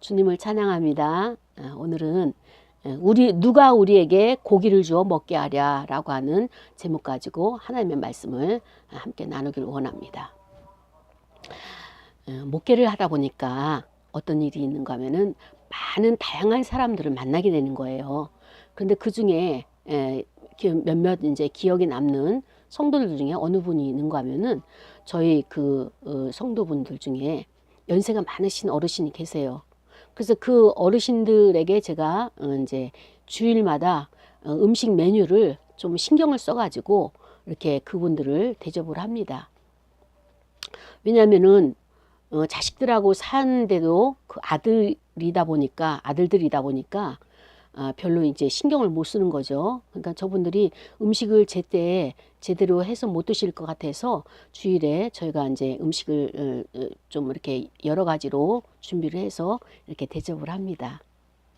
주님을 찬양합니다. 오늘은 누가 우리에게 고기를 주어 먹게 하랴 라고 하는 제목 가지고 하나님의 말씀을 함께 나누길 원합니다. 목회를 하다 보니까 어떤 일이 있는가 하면은 많은 다양한 사람들을 만나게 되는 거예요. 그런데 그 중에 몇몇 이제 기억에 남는 성도들 중에 어느 분이 있는가 하면은 저희 성도분들 중에 연세가 많으신 어르신이 계세요. 그래서 그 어르신들에게 제가 이제 주일마다 음식 메뉴를 좀 신경을 써가지고 이렇게 그분들을 대접을 합니다. 왜냐하면은 자식들하고 사는데도 그 아들들이다 보니까 별로 이제 신경을 못 쓰는 거죠. 그러니까 저분들이 음식을 제대로 해서 못 드실 것 같아서 주일에 저희가 이제 음식을 좀 이렇게 여러 가지로 준비를 해서 이렇게 대접을 합니다.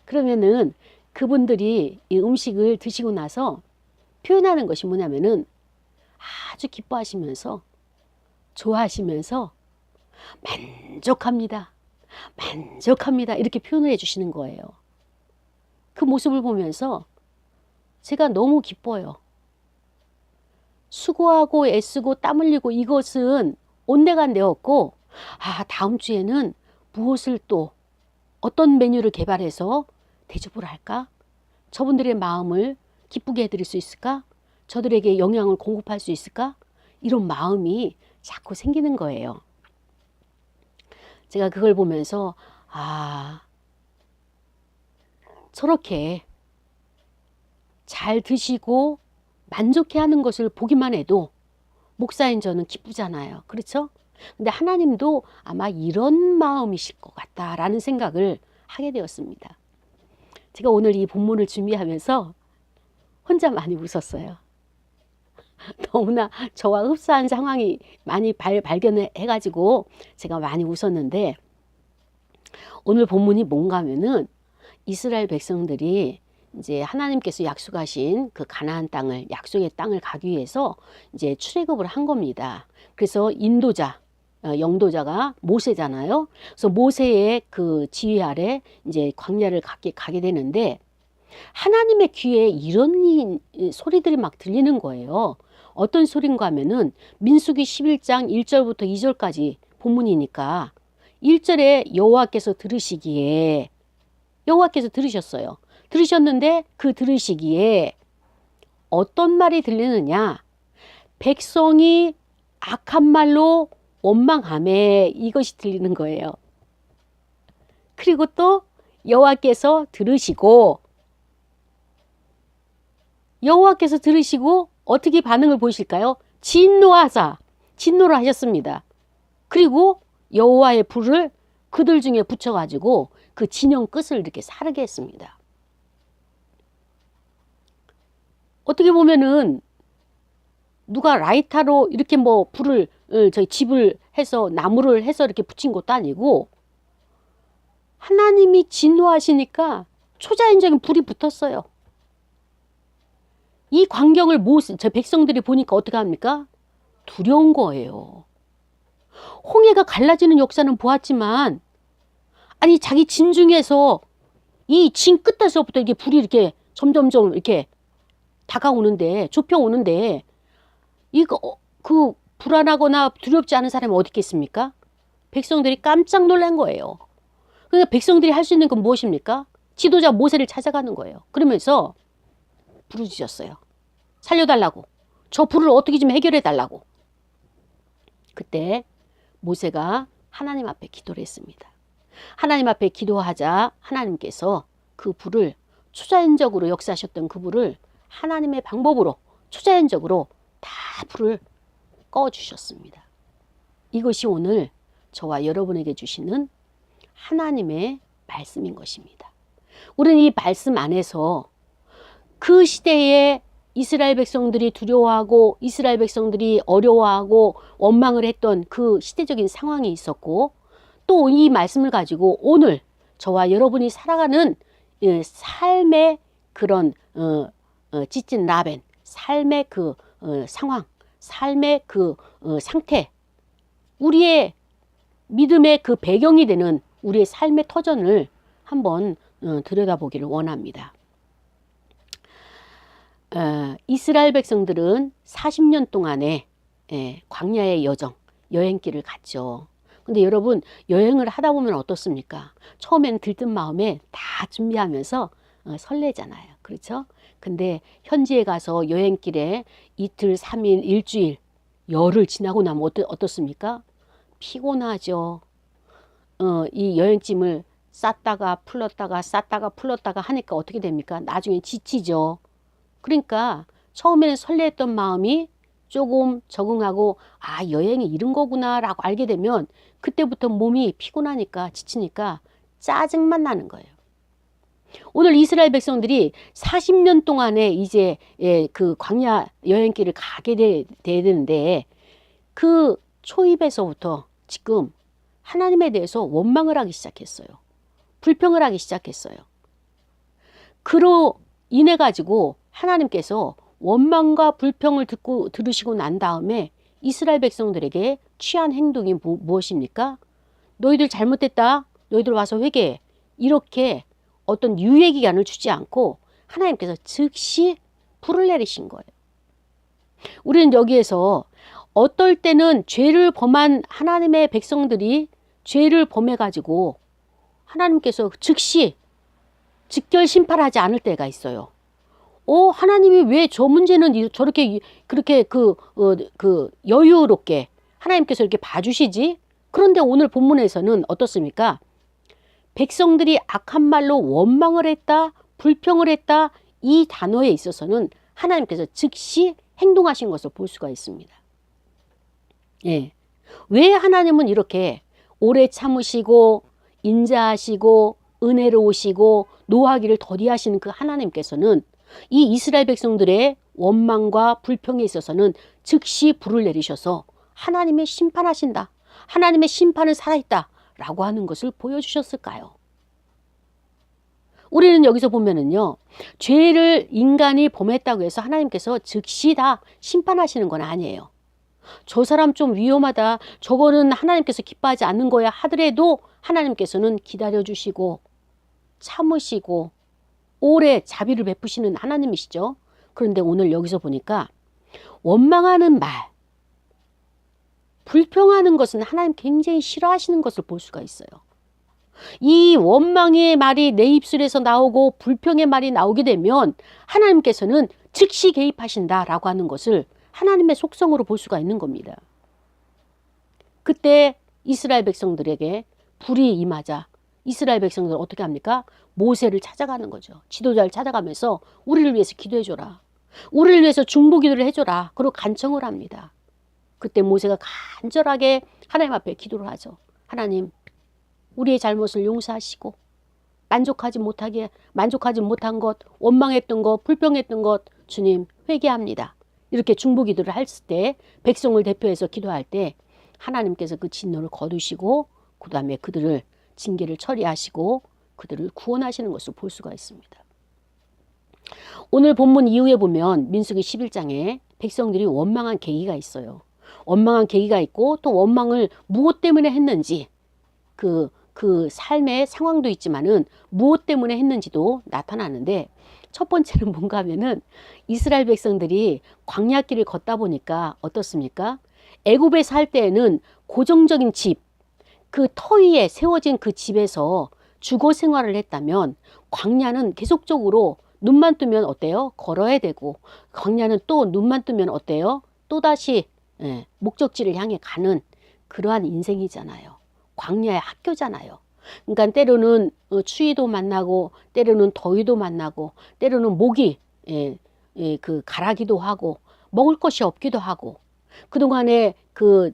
그러면은 그분들이 이 음식을 드시고 나서 표현하는 것이 뭐냐면은 아주 기뻐하시면서 좋아하시면서 만족합니다 이렇게 표현을 해 주시는 거예요. 그 모습을 보면서 제가 너무 기뻐요. 수고하고 애쓰고 땀 흘리고 이것은 온데간데 없고, 다음 주에는 무엇을 또 어떤 메뉴를 개발해서 대접을 할까? 저분들의 마음을 기쁘게 해드릴 수 있을까? 저들에게 영양을 공급할 수 있을까? 이런 마음이 자꾸 생기는 거예요. 제가 그걸 보면서 저렇게 잘 드시고 만족해하는 것을 보기만 해도 목사인 저는 기쁘잖아요. 그렇죠? 근데 하나님도 아마 이런 마음이실 것 같다라는 생각을 하게 되었습니다. 제가 오늘 이 본문을 준비하면서 혼자 많이 웃었어요. 너무나 저와 흡사한 상황이 많이 발견을 해가지고 제가 많이 웃었는데, 오늘 본문이 뭔가 하면은 이스라엘 백성들이 이제 하나님께서 약속하신 그 가나안 땅을, 약속의 땅을 가기 위해서 이제 출애굽을 한 겁니다. 그래서 영도자가 모세잖아요. 그래서 모세의 그 지휘 아래 이제 광야를 가게 되는데, 하나님의 귀에 이런 소리들이 막 들리는 거예요. 어떤 소린가 하면은 민수기 11장 1절부터 2절까지 본문이니까 1절에 여호와께서 들으셨어요. 들으셨는데 그 들으시기에 어떤 말이 들리느냐? 백성이 악한 말로 원망하매, 이것이 들리는 거예요. 그리고 또 여호와께서 들으시고 어떻게 반응을 보이실까요? 진노를 하셨습니다. 그리고 여호와의 불을 그들 중에 붙여가지고 그 진영 끝을 이렇게 사르게 했습니다. 어떻게 보면은 누가 라이터로 이렇게 뭐 불을 집을 해서 나무를 해서 이렇게 붙인 것도 아니고, 하나님이 진노하시니까 초자연적인 불이 붙었어요. 이 광경을 저 백성들이 보니까 어떻게 합니까? 두려운 거예요. 홍해가 갈라지는 역사는 보았지만, 아니 자기 진 중에서 이 진 끝에서부터 이게 불이 이렇게 점점점 이렇게 다가오는데, 좁혀오는데, 이거 그 불안하거나 두렵지 않은 사람이 어디 있겠습니까? 백성들이 깜짝 놀란 거예요. 그러니까 백성들이 할 수 있는 건 무엇입니까? 지도자 모세를 찾아가는 거예요. 그러면서 부르짖었어요. 살려달라고. 저 불을 어떻게 좀 해결해 달라고. 그때 모세가 하나님 앞에 기도를 했습니다. 하나님 앞에 기도하자 하나님께서 그 불을, 초자연적으로 역사하셨던 그 불을 하나님의 방법으로 초자연적으로 다 불을 꺼주셨습니다. 이것이 오늘 저와 여러분에게 주시는 하나님의 말씀인 것입니다. 우리는 이 말씀 안에서 그 시대에 이스라엘 백성들이 두려워하고 이스라엘 백성들이 어려워하고 원망을 했던 그 시대적인 상황이 있었고, 또 이 말씀을 가지고 오늘 저와 여러분이 살아가는 삶의 그런 찢진 라벤, 삶의 그 상황, 삶의 그 상태, 우리의 믿음의 그 배경이 되는 우리의 삶의 터전을 한번 들여다보기를 원합니다. 이스라엘 백성들은 40년 동안의 광야의 여행길을 갔죠. 근데 여러분, 여행을 하다 보면 어떻습니까? 처음에는 들뜬 마음에 다 준비하면서 설레잖아요. 그렇죠? 근데 현지에 가서 여행길에 이틀, 3일, 일주일, 열흘 지나고 나면 어떻습니까? 피곤하죠. 이 여행짐을 쌌다가 풀었다가 하니까 어떻게 됩니까? 나중에 지치죠. 그러니까 처음에는 설레했던 마음이 조금 적응하고 여행이 이런 거구나 라고 알게 되면 그때부터 몸이 피곤하니까 지치니까 짜증만 나는 거예요. 오늘 이스라엘 백성들이 40년 동안에 이제 그 광야 여행길을 가게 되는데 그 초입에서부터 지금 하나님에 대해서 원망을 하기 시작했어요. 불평을 하기 시작했어요. 그로 인해 가지고 하나님께서 원망과 불평을 들으시고 난 다음에 이스라엘 백성들에게 취한 행동이 무엇입니까? 너희들 잘못됐다. 너희들 와서 회개해. 이렇게 어떤 유예 기간을 주지 않고 하나님께서 즉시 불을 내리신 거예요. 우리는 여기에서 어떨 때는 죄를 범한 하나님의 백성들이 죄를 범해가지고 하나님께서 즉시 직결 심판하지 않을 때가 있어요. 하나님이 왜 저 문제는 저렇게 그렇게 여유롭게 하나님께서 이렇게 봐주시지? 그런데 오늘 본문에서는 어떻습니까? 백성들이 악한 말로 원망을 했다, 불평을 했다, 이 단어에 있어서는 하나님께서 즉시 행동하신 것을 볼 수가 있습니다. 왜 하나님은 이렇게 오래 참으시고 인자하시고 은혜로우시고 노하기를 더디하시는 그 하나님께서는 이 이스라엘 백성들의 원망과 불평에 있어서는 즉시 불을 내리셔서 하나님의 심판하신다. 하나님의 심판은 살아있다. 라고 하는 것을 보여주셨을까요? 우리는 여기서 보면은요, 죄를 인간이 범했다고 해서 하나님께서 즉시 다 심판하시는 건 아니에요. 저 사람 좀 위험하다. 저거는 하나님께서 기뻐하지 않는 거야 하더라도 하나님께서는 기다려주시고 참으시고 오래 자비를 베푸시는 하나님이시죠. 그런데 오늘 여기서 보니까 원망하는 말, 불평하는 것은 하나님 굉장히 싫어하시는 것을 볼 수가 있어요. 이 원망의 말이 내 입술에서 나오고 불평의 말이 나오게 되면 하나님께서는 즉시 개입하신다라고 하는 것을 하나님의 속성으로 볼 수가 있는 겁니다. 그때 이스라엘 백성들에게 불이 임하자 이스라엘 백성들은 어떻게 합니까? 모세를 찾아가는 거죠. 지도자를 찾아가면서 우리를 위해서 기도해줘라. 우리를 위해서 중보기도를 해줘라. 그리고 간청을 합니다. 그때 모세가 간절하게 하나님 앞에 기도를 하죠. 하나님, 우리의 잘못을 용서하시고 만족하지 못한 것, 원망했던 것, 불평했던 것 주님 회개합니다. 이렇게 중보기도를 할 때 백성을 대표해서 기도할 때 하나님께서 그 진노를 거두시고 그 다음에 그들을 징계를 처리하시고 그들을 구원하시는 것을 볼 수가 있습니다. 오늘 본문 이후에 보면 민수기 11장에 백성들이 원망한 계기가 있어요. 원망한 계기가 있고 또 원망을 무엇 때문에 했는지 그 삶의 상황도 있지만은 무엇 때문에 했는지도 나타나는데 첫 번째는 뭔가 하면은 이스라엘 백성들이 광야길을 걷다 보니까 어떻습니까? 애굽에 살 때에는 고정적인 집, 그 터 위에 세워진 그 집에서 주거 생활을 했다면 광야는 계속적으로 눈만 뜨면 어때요? 걸어야 되고 광야는 또 눈만 뜨면 어때요? 또다시 목적지를 향해 가는 그러한 인생이잖아요. 광야의 학교잖아요. 그러니까 때로는 추위도 만나고 때로는 더위도 만나고 때로는 목이 가라기도 하고 먹을 것이 없기도 하고 그동안에 그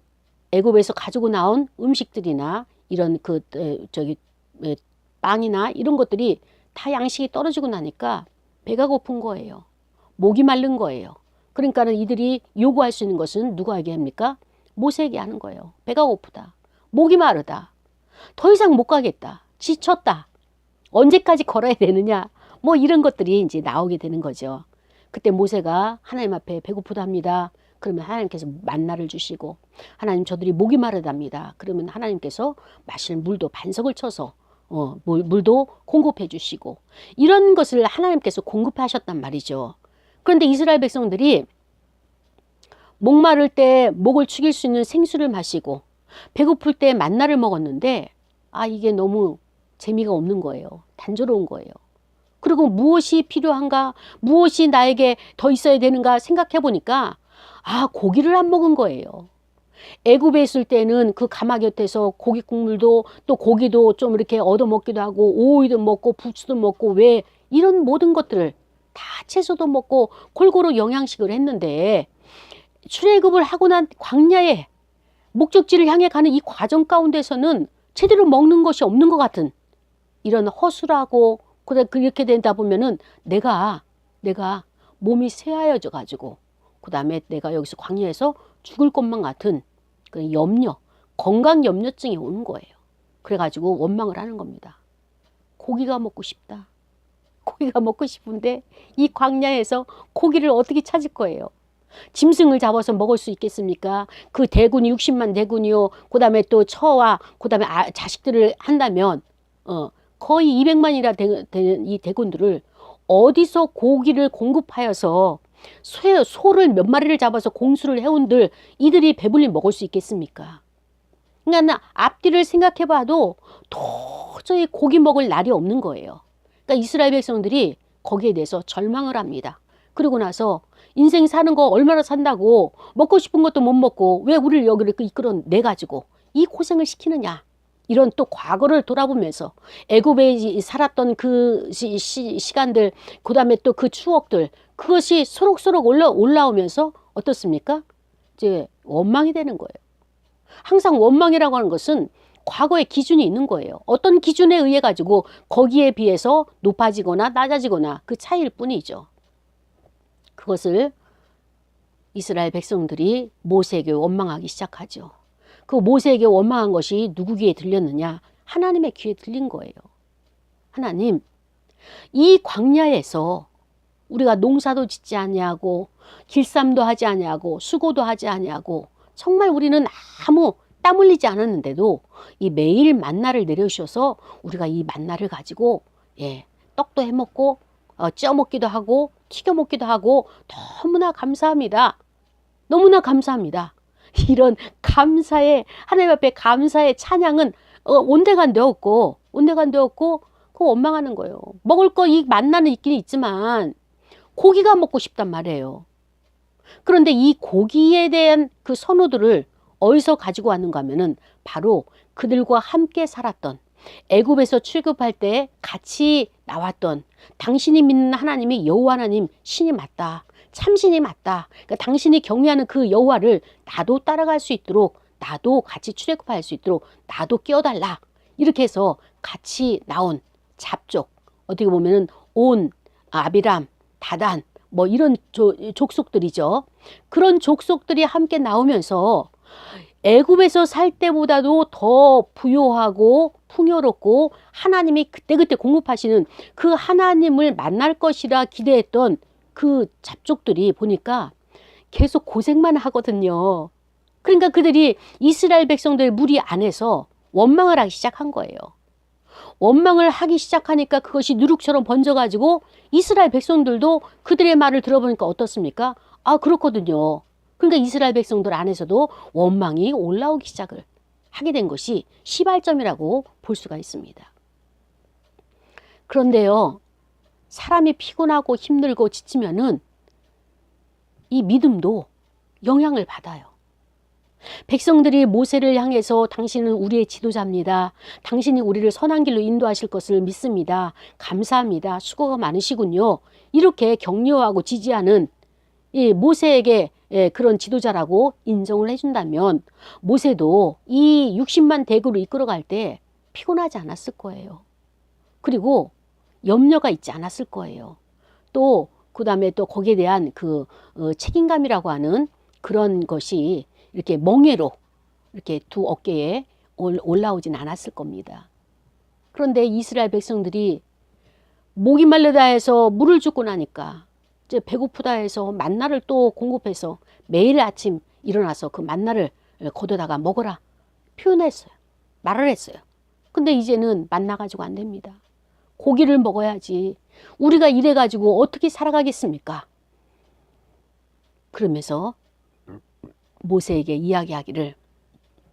애굽에서 가지고 나온 음식들이나 이런 빵이나 이런 것들이 다 양식이 떨어지고 나니까 배가 고픈 거예요. 목이 마른 거예요. 그러니까는 이들이 요구할 수 있는 것은 누구에게 합니까? 모세에게 하는 거예요. 배가 고프다. 목이 마르다. 더 이상 못 가겠다. 지쳤다. 언제까지 걸어야 되느냐. 뭐 이런 것들이 이제 나오게 되는 거죠. 그때 모세가 하나님 앞에 배고프다 합니다. 그러면 하나님께서 만나를 주시고, 하나님 저들이 목이 마르답니다. 그러면 하나님께서 마실 물도 반석을 쳐서 물도 공급해 주시고, 이런 것을 하나님께서 공급하셨단 말이죠. 그런데 이스라엘 백성들이 목마를 때 목을 축일 수 있는 생수를 마시고 배고플 때 만나를 먹었는데, 이게 너무 재미가 없는 거예요. 단조로운 거예요. 그리고 무엇이 필요한가, 무엇이 나에게 더 있어야 되는가 생각해 보니까 고기를 안 먹은 거예요. 애굽에 있을 때는 그 가마 곁에서 고기 국물도 또 고기도 좀 이렇게 얻어먹기도 하고 오이도 먹고 부추도 먹고, 왜 이런 모든 것들을 다 채소도 먹고 골고루 영양식을 했는데, 출애굽을 하고 난 광야에 목적지를 향해 가는 이 과정 가운데서는 제대로 먹는 것이 없는 것 같은 이런 허술하고, 그렇게 되다 보면은 내가 몸이 쇠하여져 가지고 그 다음에 내가 여기서 광야에서 죽을 것만 같은 그 건강 염려증이 오는 거예요. 그래가지고 원망을 하는 겁니다. 고기가 먹고 싶다. 고기가 먹고 싶은데 이 광야에서 고기를 어떻게 찾을 거예요? 짐승을 잡아서 먹을 수 있겠습니까? 그 대군이 60만 대군이요. 그 다음에 또 처와 그 다음에 자식들을 한다면 거의 200만이라 되는 이 대군들을 어디서 고기를 공급하여서 소를 몇 마리를 잡아서 공수를 해온들 이들이 배불리 먹을 수 있겠습니까? 그러니까 앞뒤를 생각해 봐도 도저히 고기 먹을 날이 없는 거예요. 그러니까 이스라엘 백성들이 거기에 대해서 절망을 합니다. 그러고 나서 인생 사는 거 얼마나 산다고 먹고 싶은 것도 못 먹고 왜 우리를 여기를 이끌어내 가지고 이 고생을 시키느냐. 이런 또 과거를 돌아보면서 애굽에 살았던 그 시간들, 그 다음에 또 그 추억들, 그것이 소록소록 올라오면서 어떻습니까? 이제 원망이 되는 거예요. 항상 원망이라고 하는 것은 과거의 기준이 있는 거예요. 어떤 기준에 의해 가지고 거기에 비해서 높아지거나 낮아지거나 그 차이일 뿐이죠. 그것을 이스라엘 백성들이 모세에게 원망하기 시작하죠. 그 모세에게 원망한 것이 누구 귀에 들렸느냐? 하나님의 귀에 들린 거예요. 하나님, 이 광야에서 우리가 농사도 짓지 아니하고 길쌈도 하지 아니하고 수고도 하지 아니하고 정말 우리는 아무 땀 흘리지 않았는데도 이 매일 만나를 내려주셔서 우리가 이 만나를 가지고 떡도 해먹고 쪄 먹기도 하고 튀겨 먹기도 하고 너무나 감사합니다. 너무나 감사합니다. 이런 감사의, 하나님 앞에 감사의 찬양은 온데간데 없고 그 원망하는 거예요. 먹을 거 이 만나는 있긴 있지만 고기가 먹고 싶단 말이에요. 그런데 이 고기에 대한 그 선호들을 어디서 가지고 왔는가 하면은 바로 그들과 함께 살았던, 애굽에서 출애굽할 때 같이 나왔던, 당신이 믿는 하나님이 여호와 하나님 신이 맞다, 참신이 맞다. 그러니까 당신이 경외하는 그 여호와를 나도 따라갈 수 있도록, 나도 같이 출애굽할 수 있도록 나도 끼워달라. 이렇게 해서 같이 나온 잡족, 어떻게 보면은 온, 아비람, 다단 뭐 이런 족속들이죠. 그런 족속들이 함께 나오면서 애굽에서 살 때보다도 더 부요하고 풍요롭고 하나님이 그때그때 공급하시는 그 하나님을 만날 것이라 기대했던 그 잡족들이 보니까 계속 고생만 하거든요. 그러니까 그들이 이스라엘 백성들 무리 안에서 원망을 하기 시작한 거예요. 원망을 하기 시작하니까 그것이 누룩처럼 번져가지고 이스라엘 백성들도 그들의 말을 들어보니까 어떻습니까? 그렇거든요. 그러니까 이스라엘 백성들 안에서도 원망이 올라오기 시작을 하게 된 것이 시발점이라고 볼 수가 있습니다. 그런데요, 사람이 피곤하고 힘들고 지치면은 이 믿음도 영향을 받아요. 백성들이 모세를 향해서 당신은 우리의 지도자입니다. 당신이 우리를 선한 길로 인도하실 것을 믿습니다. 감사합니다. 수고가 많으시군요. 이렇게 격려하고 지지하는 이 모세에게 그런 지도자라고 인정을 해준다면 모세도 이 60만 대군을 이끌어갈 때 피곤하지 않았을 거예요. 그리고 염려가 있지 않았을 거예요. 또 그 다음에 또 거기에 대한 그 책임감이라고 하는 그런 것이 이렇게 멍에로 이렇게 두 어깨에 올라오진 않았을 겁니다. 그런데 이스라엘 백성들이 목이 말르다 해서 물을 주고 나니까 이제 배고프다 해서 만나를 또 공급해서 매일 아침 일어나서 그 만나를 거둬다가 먹어라 표현했어요. 말을 했어요. 근데 이제는 만나 가지고 안 됩니다. 고기를 먹어야지. 우리가 이래 가지고 어떻게 살아가겠습니까? 그러면서 모세에게 이야기하기를,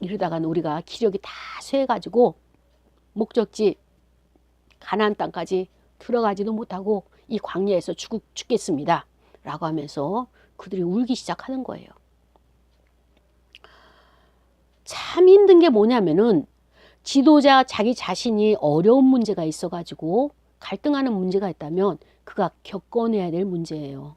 이러다가는 우리가 기력이 다 쇠해가지고 목적지 가나안 땅까지 들어가지도 못하고 이 광야에서 죽겠습니다 라고 하면서 그들이 울기 시작하는 거예요. 참 힘든 게 뭐냐면은 지도자 자기 자신이 어려운 문제가 있어가지고 갈등하는 문제가 있다면 그가 겪어내야 될 문제예요.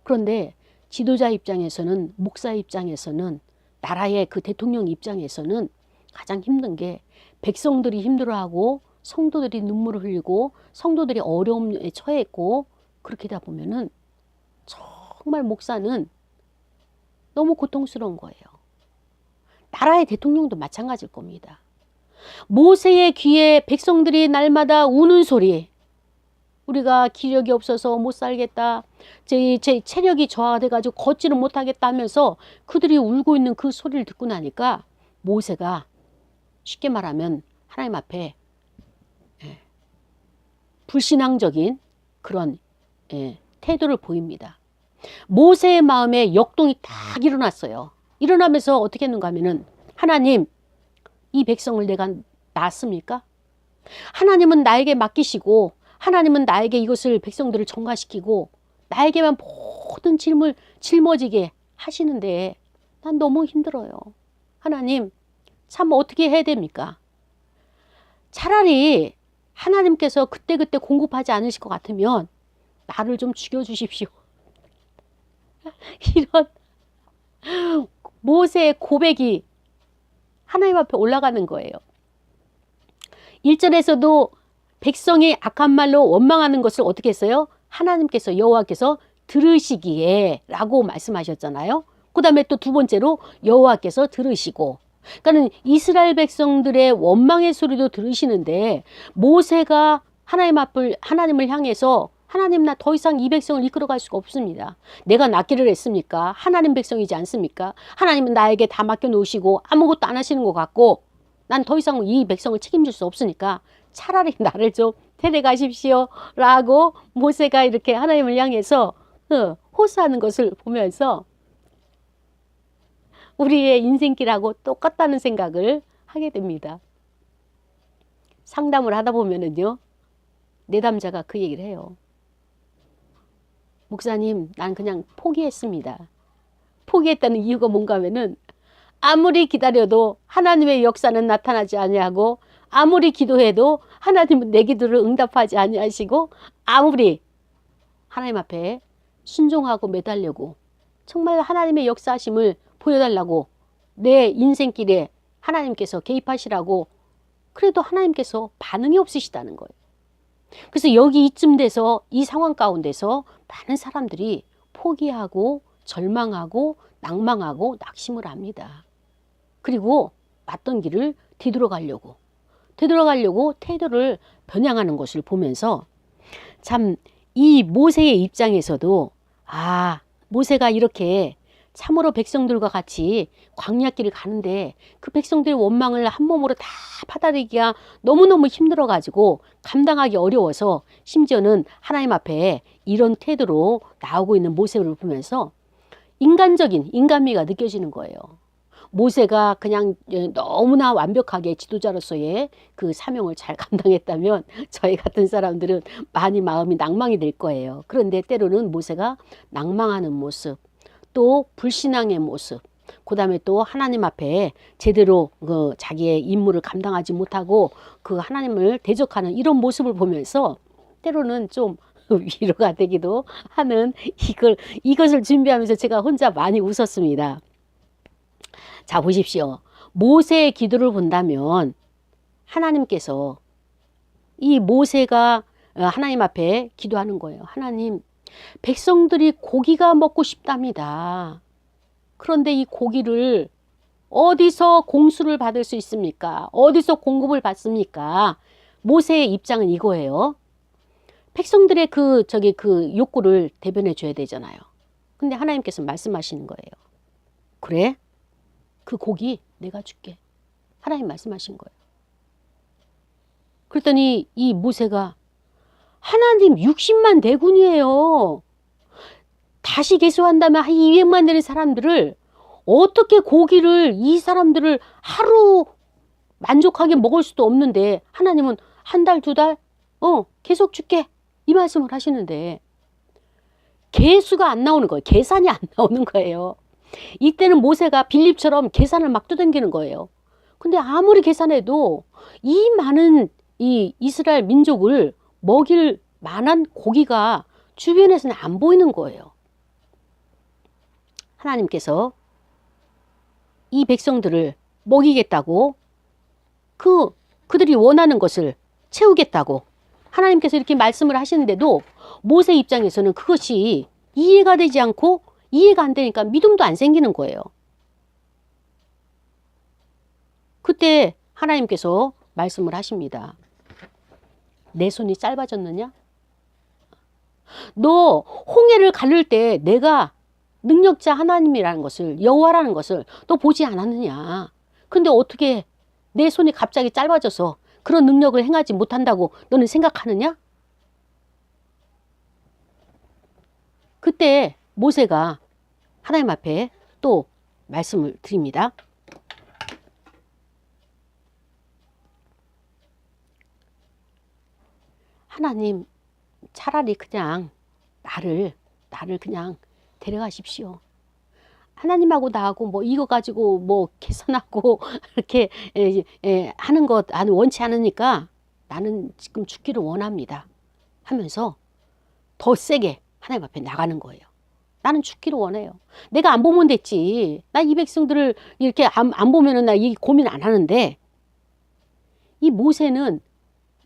그런데 지도자 입장에서는, 목사 입장에서는, 나라의 그 대통령 입장에서는 가장 힘든 게 백성들이 힘들어하고 성도들이 눈물을 흘리고 성도들이 어려움에 처했고, 그렇게 되다 보면은 정말 목사는 너무 고통스러운 거예요. 나라의 대통령도 마찬가지일 겁니다. 모세의 귀에 백성들이 날마다 우는 소리, 우리가 기력이 없어서 못 살겠다, 제 체력이 저하가 돼가지고 걷지를 못하겠다 하면서 그들이 울고 있는 그 소리를 듣고 나니까 모세가 쉽게 말하면 하나님 앞에 불신앙적인 그런 태도를 보입니다. 모세의 마음에 역동이 딱 일어났어요. 일어나면서 어떻게 했는가 하면은, 하나님, 이 백성을 내가 낳았습니까? 하나님은 나에게 맡기시고 하나님은 나에게 이것을 백성들을 전가시키고 나에게만 모든 짐을 짊어지게 하시는데 난 너무 힘들어요. 하나님, 참 어떻게 해야 됩니까? 차라리 하나님께서 그때그때 공급하지 않으실 것 같으면 나를 좀 죽여주십시오. 이런 모세의 고백이 하나님 앞에 올라가는 거예요. 1절에서도 백성이 악한 말로 원망하는 것을 어떻게 했어요? 하나님께서, 여호와께서 들으시기에 라고 말씀하셨잖아요. 그 다음에 또 두 번째로 여호와께서 들으시고, 그러니까 이스라엘 백성들의 원망의 소리도 들으시는데 모세가 하나님을 향해서, 하나님, 나 더 이상 이 백성을 이끌어갈 수가 없습니다. 내가 낳기를 했습니까? 하나님 백성이지 않습니까? 하나님은 나에게 다 맡겨놓으시고 아무것도 안 하시는 것 같고 난 더 이상 이 백성을 책임질 수 없으니까 차라리 나를 좀 데려가십시오 라고 모세가 이렇게 하나님을 향해서 호소하는 것을 보면서 우리의 인생길하고 똑같다는 생각을 하게 됩니다. 상담을 하다 보면은요, 내담자가 그 얘기를 해요. 목사님, 난 그냥 포기했습니다. 포기했다는 이유가 뭔가 하면은 아무리 기다려도 하나님의 역사는 나타나지 아니하고, 아무리 기도해도 하나님은 내 기도를 응답하지 아니하시고, 아무리 하나님 앞에 순종하고 매달려고 정말 하나님의 역사하심을 보여달라고 내 인생길에 하나님께서 개입하시라고 그래도 하나님께서 반응이 없으시다는 거예요. 그래서 여기 이쯤 돼서 이 상황 가운데서 많은 사람들이 포기하고 절망하고 낭망하고 낙심을 합니다. 그리고 왔던 길을 되돌아가려고 태도를 변형하는 것을 보면서 참 이 모세의 입장에서도, 아, 모세가 이렇게 참으로 백성들과 같이 광야길을 가는데 그 백성들의 원망을 한 몸으로 다 받아들이기가 너무너무 힘들어가지고 감당하기 어려워서 심지어는 하나님 앞에 이런 태도로 나오고 있는 모세를 보면서 인간적인 인간미가 느껴지는 거예요. 모세가 그냥 너무나 완벽하게 지도자로서의 그 사명을 잘 감당했다면 저희 같은 사람들은 많이 마음이 낭망이 될 거예요. 그런데 때로는 모세가 낭망하는 모습, 또 불신앙의 모습, 그 다음에 또 하나님 앞에 제대로 자기의 임무를 감당하지 못하고 그 하나님을 대적하는 이런 모습을 보면서 때로는 좀 위로가 되기도 하는 이것을 준비하면서 제가 혼자 많이 웃었습니다. 자, 보십시오. 모세의 기도를 본다면 하나님께서 이 모세가 하나님 앞에 기도하는 거예요. 하나님, 백성들이 고기가 먹고 싶답니다. 그런데 이 고기를 어디서 공수를 받을 수 있습니까? 어디서 공급을 받습니까? 모세의 입장은 이거예요. 백성들의 그 욕구를 대변해 줘야 되잖아요. 근데 하나님께서 말씀하시는 거예요. 그래? 그 고기 내가 줄게. 하나님 말씀하신 거예요. 그랬더니 이 모세가 하나님 60만 대군이에요. 다시 계수한다면 한 200만 되는 사람들을 어떻게 고기를 이 사람들을 하루 만족하게 먹을 수도 없는데 하나님은 한 달, 두 달? 계속 줄게. 이 말씀을 하시는데 계수가 안 나오는 거예요. 계산이 안 나오는 거예요. 이때는 모세가 빌립처럼 계산을 막 두들기는 거예요. 근데 아무리 계산해도 이 많은 이 이스라엘 민족을 먹일 만한 고기가 주변에서는 안 보이는 거예요. 하나님께서 이 백성들을 먹이겠다고 그들이 원하는 것을 채우겠다고 하나님께서 이렇게 말씀을 하시는데도 모세 입장에서는 그것이 이해가 되지 않고 이해가 안 되니까 믿음도 안 생기는 거예요. 그때 하나님께서 말씀을 하십니다. 내 손이 짧아졌느냐? 너 홍해를 가를 때 내가 능력자 하나님이라는 것을, 여호와라는 것을 너 보지 않았느냐? 근데 어떻게 내 손이 갑자기 짧아져서 그런 능력을 행하지 못한다고 너는 생각하느냐? 그때 모세가 하나님 앞에 또 말씀을 드립니다. 하나님, 차라리 그냥 나를 그냥 데려가십시오. 하나님하고 나하고 뭐 이거 가지고 뭐 계산하고 이렇게 하는 것 나는 원치 않으니까 나는 지금 죽기를 원합니다. 하면서 더 세게 하나님 앞에 나가는 거예요. 나는 죽기를 원해요. 내가 안 보면 됐지. 나 이 백성들을 이렇게 안 보면은 나 이 고민 안 하는데 이 모세는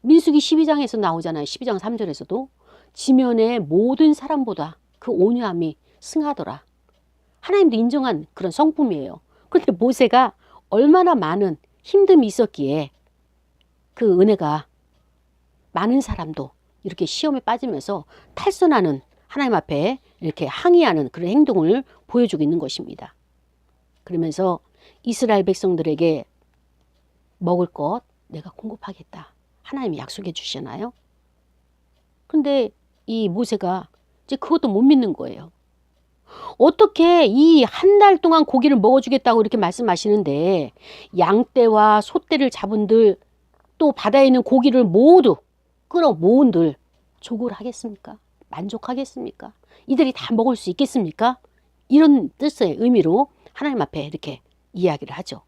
민수기 12장에서 나오잖아요. 12장 3절에서도 지면의 모든 사람보다 그 온유함이 승하더라. 하나님도 인정한 그런 성품이에요. 그런데 모세가 얼마나 많은 힘듦이 있었기에 그 은혜가 많은 사람도 이렇게 시험에 빠지면서 탈선하는 하나님 앞에 이렇게 항의하는 그런 행동을 보여주고 있는 것입니다. 그러면서 이스라엘 백성들에게 먹을 것 내가 공급하겠다. 하나님이 약속해 주시잖아요. 근데 이 모세가 이제 그것도 못 믿는 거예요. 어떻게 이 한 달 동안 고기를 먹어주겠다고 이렇게 말씀하시는데 양떼와 소떼를 잡은들 또 바다에 있는 고기를 모두 끌어모은들 조국을 하겠습니까? 만족하겠습니까? 이들이 다 먹을 수 있겠습니까? 이런 뜻의 의미로 하나님 앞에 이렇게 이야기를 하죠.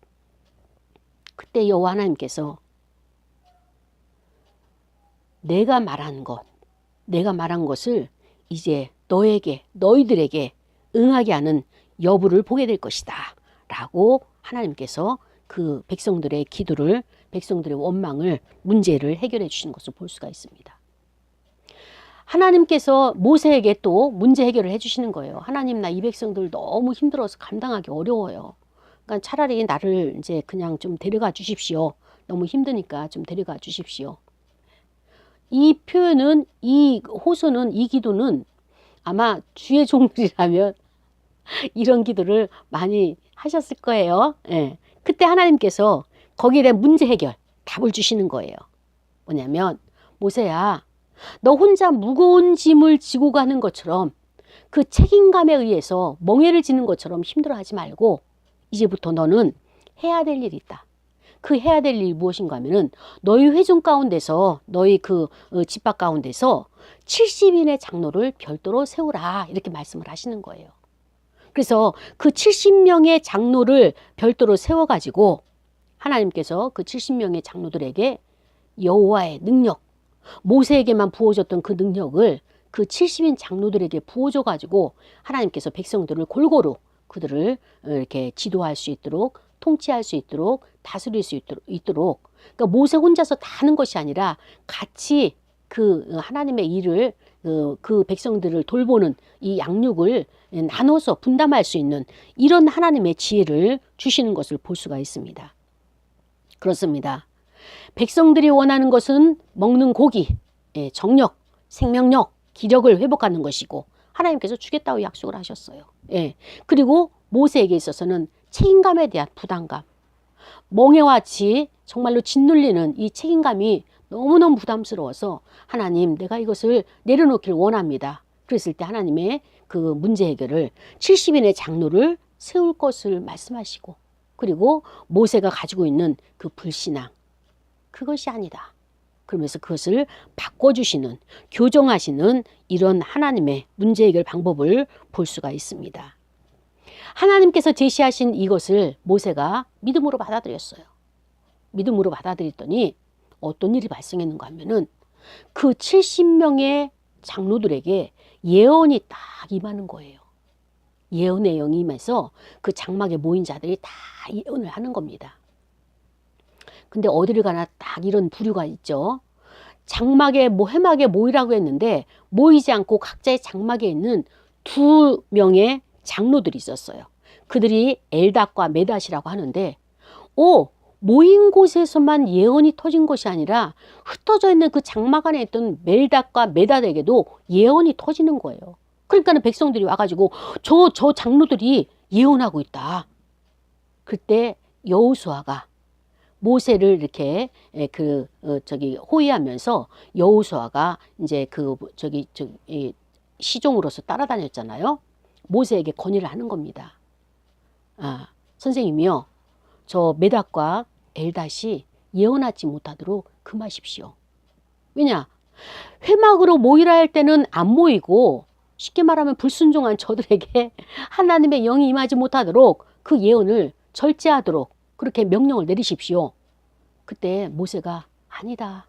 그때 여호와 하나님께서 내가 말한 것을 이제 너희들에게 응하게 하는 여부를 보게 될 것이다 라고 하나님께서 그 백성들의 기도를, 백성들의 원망을, 문제를 해결해 주시는 것을 볼 수가 있습니다. 하나님께서 모세에게 또 문제 해결을 해 주시는 거예요. 하나님, 나 이 백성들 너무 힘들어서 감당하기 어려워요. 그러니까 차라리 나를 이제 그냥 좀 데려가 주십시오. 너무 힘드니까 좀 데려가 주십시오. 이 표현은, 이 호소는, 이 기도는 아마 주의 종들이라면 이런 기도를 많이 하셨을 거예요. 예. 그때 하나님께서 거기에 대한 문제 해결, 답을 주시는 거예요. 뭐냐면, 모세야, 너 혼자 무거운 짐을 지고 가는 것처럼 그 책임감에 의해서 멍해를 지는 것처럼 힘들어하지 말고 이제부터 너는 해야 될 일이 있다. 그 해야 될 일이 무엇인가 하면은 너희 회중 가운데서, 너희 그 집합 가운데서 70인의 장로를 별도로 세우라 이렇게 말씀을 하시는 거예요. 그래서 그 70명의 장로를 별도로 세워가지고 하나님께서 그 70명의 장로들에게 여호와의 능력, 모세에게만 부어줬던 그 능력을 그 70인 장로들에게 부어줘가지고 하나님께서 백성들을 골고루 그들을 이렇게 지도할 수 있도록, 통치할 수 있도록, 다스릴 수 있도록 그러니까 모세 혼자서 다 하는 것이 아니라 같이 그 하나님의 일을 그 백성들을 돌보는 이 양육을 나눠서 분담할 수 있는 이런 하나님의 지혜를 주시는 것을 볼 수가 있습니다. 그렇습니다. 백성들이 원하는 것은 먹는 고기, 정력, 생명력, 기력을 회복하는 것이고 하나님께서 주겠다고 약속을 하셨어요. 예. 그리고 모세에게 있어서는 책임감에 대한 부담감. 멍에와 같이 정말로 짓눌리는 이 책임감이 너무너무 부담스러워서 하나님, 내가 이것을 내려놓기를 원합니다. 그랬을 때 하나님의 그 문제 해결을 70인의 장로를 세울 것을 말씀하시고, 그리고 모세가 가지고 있는 그 불신앙, 그것이 아니다. 그러면서 그것을 바꿔주시는, 교정하시는 이런 하나님의 문제 해결 방법을 볼 수가 있습니다. 하나님께서 제시하신 이것을 모세가 믿음으로 받아들였어요. 믿음으로 받아들였더니 어떤 일이 발생했는가 하면은 그 70명의 장로들에게 예언이 딱 임하는 거예요. 예언의 영이 임해서 그 장막에 모인 자들이 다 예언을 하는 겁니다. 근데 어디를 가나 딱 이런 부류가 있죠. 장막에 회막에 모이라고 했는데 모이지 않고 각자의 장막에 있는 2명의 장로들이 있었어요. 그들이 엘닷과 메닷이라고 하는데 모인 곳에서만 예언이 터진 것이 아니라 흩어져 있는 그 장막 안에 있던 멜닷과 메닷에게도 예언이 터지는 거예요. 그러니까는 백성들이 와가지고 저 장로들이 예언하고 있다. 그때 여호수아가 모세를 이렇게 호위하면서 여호수아가 이제 시종으로서 따라다녔잖아요. 모세에게 건의를 하는 겁니다. 선생님이요, 저 메닷과 엘닷이 예언하지 못하도록 금하십시오. 왜냐? 회막으로 모이라 할 때는 안 모이고, 쉽게 말하면 불순종한 저들에게 하나님의 영이 임하지 못하도록 그 예언을 절제하도록 그렇게 명령을 내리십시오. 그때 모세가 아니다.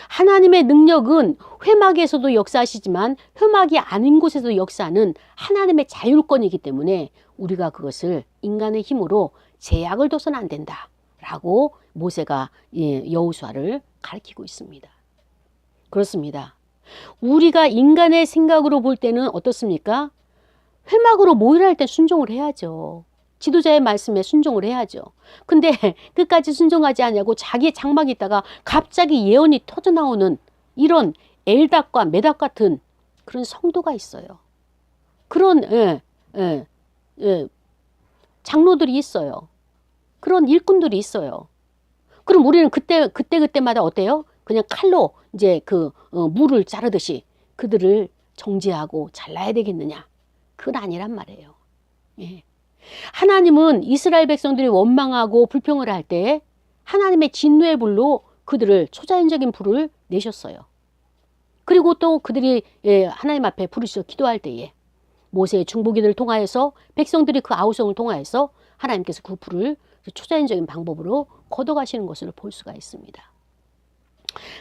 하나님의 능력은 회막에서도 역사하시지만 회막이 아닌 곳에서도 역사하는 하나님의 자율권이기 때문에 우리가 그것을 인간의 힘으로 제약을 둬서는 안 된다 라고 모세가 여호수아를 가르치고 있습니다. 그렇습니다. 우리가 인간의 생각으로 볼 때는 어떻습니까? 회막으로 모이라 할 때 순종을 해야죠. 지도자의 말씀에 순종을 해야죠. 근데 끝까지 순종하지 않냐고 자기의 장막에 있다가 갑자기 예언이 터져나오는 이런 엘닷과 메닷 같은 그런 성도가 있어요. 그런 장로들이 있어요. 그런 일꾼들이 있어요. 그럼 우리는 그때마다 어때요? 그냥 칼로 이제 무를 자르듯이 그들을 정죄하고 잘라야 되겠느냐? 그건 아니란 말이에요. 예. 하나님은 이스라엘 백성들이 원망하고 불평을 할 때 하나님의 진노의 불로 그들을 초자연적인 불을 내셨어요. 그리고 또 그들이 하나님 앞에 부르짖어 기도할 때에 모세의 중보기도를 통하여서 백성들이 그 아우성을 통하여서 하나님께서 그 불을 초자연적인 방법으로 걷어가시는 것을 볼 수가 있습니다.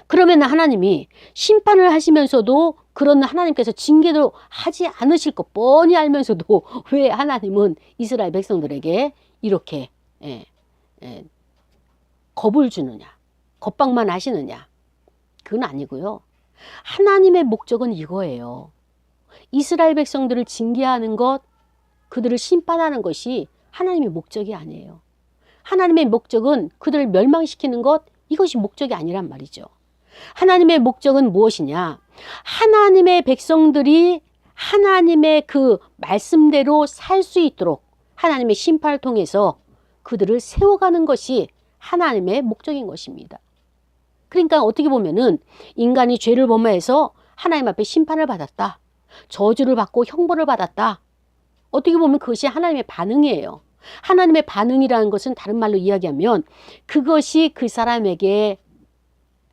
그러면 하나님이 심판을 하시면서도 그런 하나님께서 징계도 하지 않으실 것 뻔히 알면서도 왜 하나님은 이스라엘 백성들에게 이렇게 겁을 주느냐, 겁박만 하시느냐? 그건 아니고요. 하나님의 목적은 이거예요. 이스라엘 백성들을 징계하는 것, 그들을 심판하는 것이 하나님의 목적이 아니에요. 하나님의 목적은 그들을 멸망시키는 것, 이것이 목적이 아니란 말이죠. 하나님의 목적은 무엇이냐? 하나님의 백성들이 하나님의 그 말씀대로 살 수 있도록 하나님의 심판을 통해서 그들을 세워가는 것이 하나님의 목적인 것입니다. 그러니까 어떻게 보면은 인간이 죄를 범해서 하나님 앞에 심판을 받았다. 저주를 받고 형벌을 받았다. 어떻게 보면 그것이 하나님의 반응이에요. 하나님의 반응이라는 것은 다른 말로 이야기하면 그것이 그 사람에게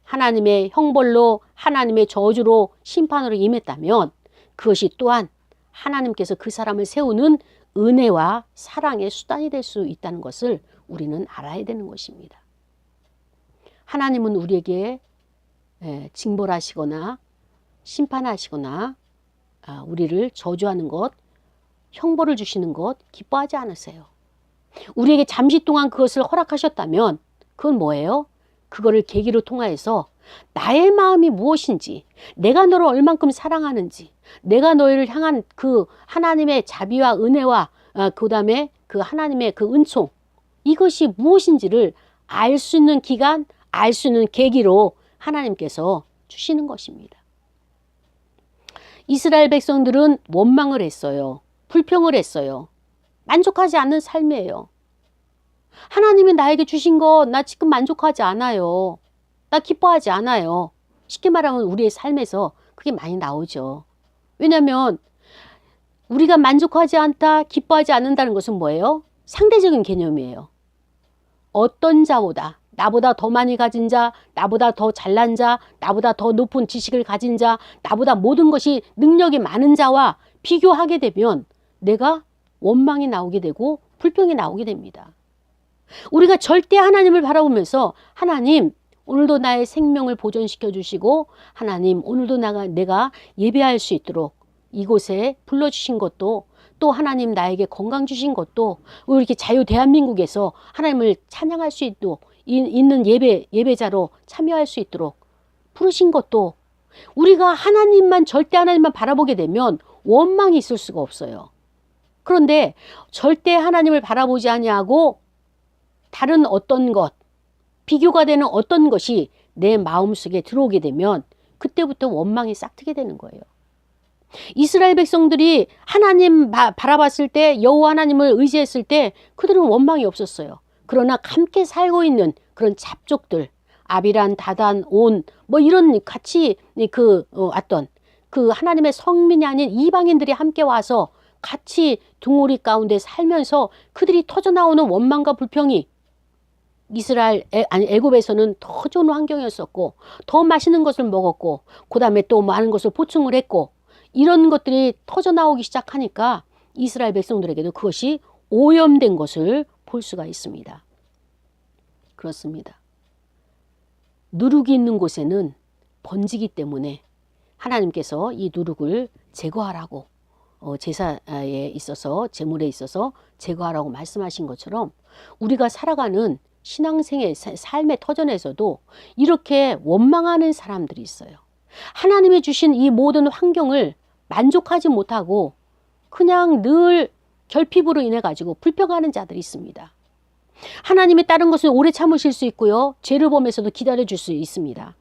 하나님의 형벌로 하나님의 저주로 심판으로 임했다면 그것이 또한 하나님께서 그 사람을 세우는 은혜와 사랑의 수단이 될 수 있다는 것을 우리는 알아야 되는 것입니다. 하나님은 우리에게 징벌하시거나 심판하시거나 우리를 저주하는 것, 형벌을 주시는 것 기뻐하지 않으세요. 우리에게 잠시 동안 그것을 허락하셨다면 그건 뭐예요? 그거를 계기로 통하여서 나의 마음이 무엇인지, 내가 너를 얼만큼 사랑하는지, 내가 너희를 향한 그 하나님의 자비와 은혜와 그 다음에 그 하나님의 그 은총, 이것이 무엇인지를 알 수 있는 기간, 알 수 있는 계기로 하나님께서 주시는 것입니다. 이스라엘 백성들은 원망을 했어요. 불평을 했어요. 만족하지 않는 삶이에요. 하나님이 나에게 주신 거 나 지금 만족하지 않아요. 나 기뻐하지 않아요. 쉽게 말하면 우리의 삶에서 그게 많이 나오죠. 왜냐하면 우리가 만족하지 않다, 기뻐하지 않는다는 것은 뭐예요? 상대적인 개념이에요. 어떤 자보다, 나보다 더 많이 가진 자, 나보다 더 잘난 자, 나보다 더 높은 지식을 가진 자, 나보다 모든 것이 능력이 많은 자와 비교하게 되면 내가 원망이 나오게 되고 불평이 나오게 됩니다. 우리가 절대 하나님을 바라보면서 하나님, 오늘도 나의 생명을 보존시켜 주시고 하나님, 오늘도 내가 예배할 수 있도록 이곳에 불러주신 것도 또 하나님 나에게 건강 주신 것도 이렇게 자유 대한민국에서 하나님을 찬양할 수 있는 예배자로 참여할 수 있도록 부르신 것도 우리가 하나님만 절대 하나님만 바라보게 되면 원망이 있을 수가 없어요. 그런데 절대 하나님을 바라보지 아니하고 다른 어떤 것, 비교가 되는 어떤 것이 내 마음속에 들어오게 되면 그때부터 원망이 싹트게 되는 거예요. 이스라엘 백성들이 하나님 바라봤을 때 여호와 하나님을 의지했을 때 그들은 원망이 없었어요. 그러나 함께 살고 있는 그런 잡족들, 아비란, 다단, 온 뭐 이런 같이 왔던 그 하나님의 성민이 아닌 이방인들이 함께 와서 같이 둥우리 가운데 살면서 그들이 터져나오는 원망과 불평이 애굽에서는 더 좋은 환경이었었고 더 맛있는 것을 먹었고 그 다음에 또 많은 것을 보충을 했고 이런 것들이 터져나오기 시작하니까 이스라엘 백성들에게도 그것이 오염된 것을 볼 수가 있습니다. 그렇습니다. 누룩이 있는 곳에는 번지기 때문에 하나님께서 이 누룩을 제거하라고 제사에 있어서 제물에 있어서 제거하라고 말씀하신 것처럼 우리가 살아가는 신앙생의 삶의 터전에서도 이렇게 원망하는 사람들이 있어요. 하나님이 주신 이 모든 환경을 만족하지 못하고 그냥 늘 결핍으로 인해 가지고 불평하는 자들이 있습니다. 하나님이 다른 것을 오래 참으실 수 있고요. 죄를 범해서도 기다려 줄 수 있습니다.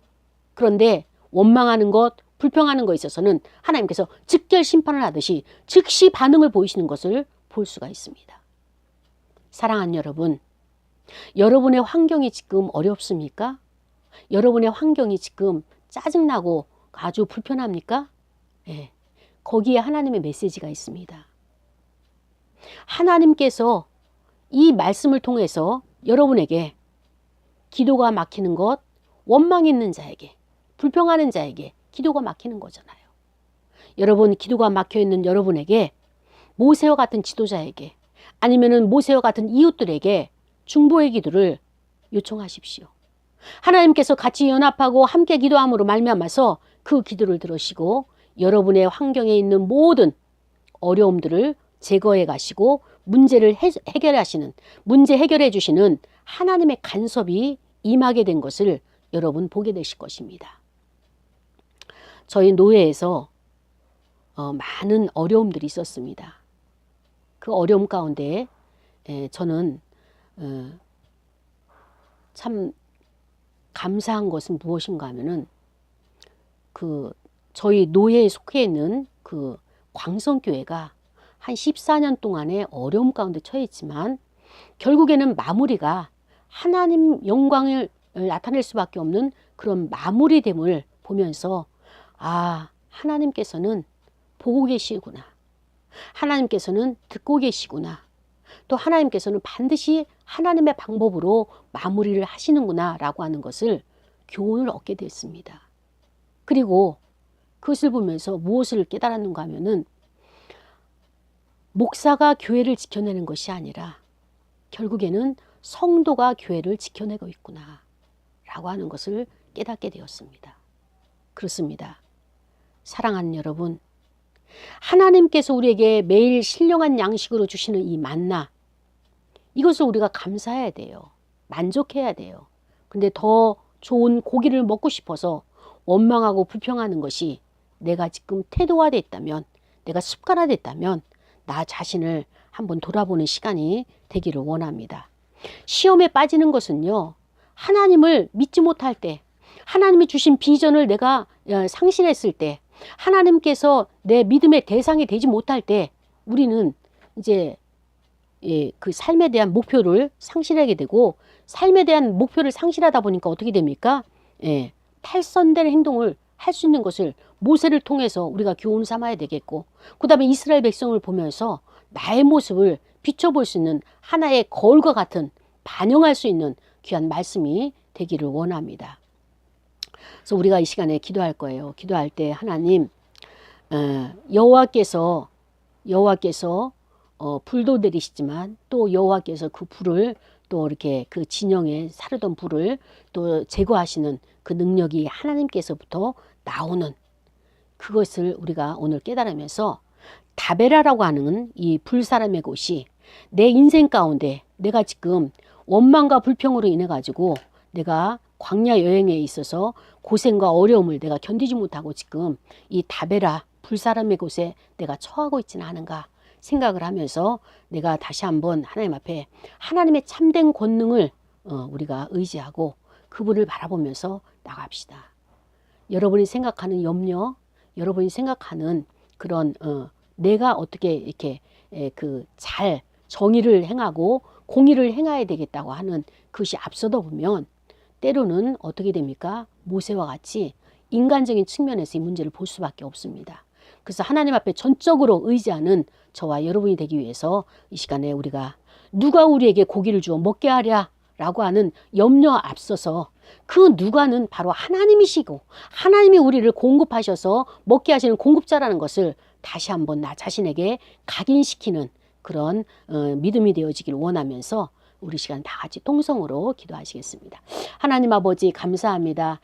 그런데 원망하는 것, 불평하는 것에 있어서는 하나님께서 즉결 심판을 하듯이 즉시 반응을 보이시는 것을 볼 수가 있습니다. 사랑하는 여러분, 여러분의 환경이 지금 어렵습니까? 여러분의 환경이 지금 짜증나고 아주 불편합니까? 네, 거기에 하나님의 메시지가 있습니다. 하나님께서 이 말씀을 통해서 여러분에게 기도가 막히는 것, 원망 있는 자에게, 불평하는 자에게 기도가 막히는 거잖아요. 여러분, 기도가 막혀 있는 여러분에게 모세와 같은 지도자에게 아니면은 모세와 같은 이웃들에게 중보의 기도를 요청하십시오. 하나님께서 같이 연합하고 함께 기도함으로 말미암아서 그 기도를 들으시고 여러분의 환경에 있는 모든 어려움들을 제거해 가시고 문제를 해결하시는, 문제 해결해 주시는 하나님의 간섭이 임하게 된 것을 여러분 보게 되실 것입니다. 저희 노예에서 많은 어려움들이 있었습니다. 그 어려움 가운데 저는 참 감사한 것은 무엇인가 하면은 저희 노예에 속해 있는 그 광성교회가 한 14년 동안의 어려움 가운데 처해 있지만 결국에는 마무리가 하나님 영광을 나타낼 수밖에 없는 그런 마무리됨을 보면서 하나님께서는 보고 계시구나. 하나님께서는 듣고 계시구나. 또 하나님께서는 반드시 하나님의 방법으로 마무리를 하시는구나 라고 하는 것을 교훈을 얻게 됐습니다. 그리고 그것을 보면서 무엇을 깨달았는가 하면은 목사가 교회를 지켜내는 것이 아니라 결국에는 성도가 교회를 지켜내고 있구나 라고 하는 것을 깨닫게 되었습니다. 그렇습니다. 사랑하는 여러분, 하나님께서 우리에게 매일 신령한 양식으로 주시는 이 만나, 이것을 우리가 감사해야 돼요. 만족해야 돼요. 근데 더 좋은 고기를 먹고 싶어서 원망하고 불평하는 것이 내가 지금 태도화되어 있다면, 내가 습관화됐다면 나 자신을 한번 돌아보는 시간이 되기를 원합니다. 시험에 빠지는 것은요, 하나님을 믿지 못할 때, 하나님이 주신 비전을 내가 상실했을 때, 하나님께서 내 믿음의 대상이 되지 못할 때 우리는 이제 그 삶에 대한 목표를 상실하게 되고, 삶에 대한 목표를 상실하다 보니까 어떻게 됩니까? 탈선된 행동을 할 수 있는 것을 모세를 통해서 우리가 교훈 삼아야 되겠고, 그 다음에 이스라엘 백성을 보면서 나의 모습을 비춰볼 수 있는 하나의 거울과 같은, 반영할 수 있는 귀한 말씀이 되기를 원합니다. 그래서 우리가 이 시간에 기도할 거예요. 기도할 때 하나님, 여호와께서 불도 내리시지만 또 여호와께서 그 불을 또 이렇게 그 진영에 사르던 불을 또 제거하시는 그 능력이 하나님께서부터 나오는 그것을 우리가 오늘 깨달으면서, 다베라라고 하는 이 불사람의 곳이 내 인생 가운데 내가 지금 원망과 불평으로 인해 가지고 내가 광야 여행에 있어서 고생과 어려움을 내가 견디지 못하고 지금 이 다베라 불사람의 곳에 내가 처하고 있지는 않은가 생각을 하면서, 내가 다시 한번 하나님 앞에 하나님의 참된 권능을 우리가 의지하고 그분을 바라보면서 나갑시다. 여러분이 생각하는 염려, 여러분이 생각하는 그런 내가 어떻게 이렇게 잘 정의를 행하고 공의를 행해야 되겠다고 하는 그것이 앞서다 보면 때로는 어떻게 됩니까? 모세와 같이 인간적인 측면에서 이 문제를 볼 수밖에 없습니다. 그래서 하나님 앞에 전적으로 의지하는 저와 여러분이 되기 위해서 이 시간에 우리가 누가 우리에게 고기를 주어 먹게 하랴 라고 하는 염려 앞서서, 그 누가는 바로 하나님이시고 하나님이 우리를 공급하셔서 먹게 하시는 공급자라는 것을 다시 한번 나 자신에게 각인시키는 그런 믿음이 되어지길 원하면서 우리 시간 다 같이 통성으로 기도하시겠습니다. 하나님 아버지 감사합니다.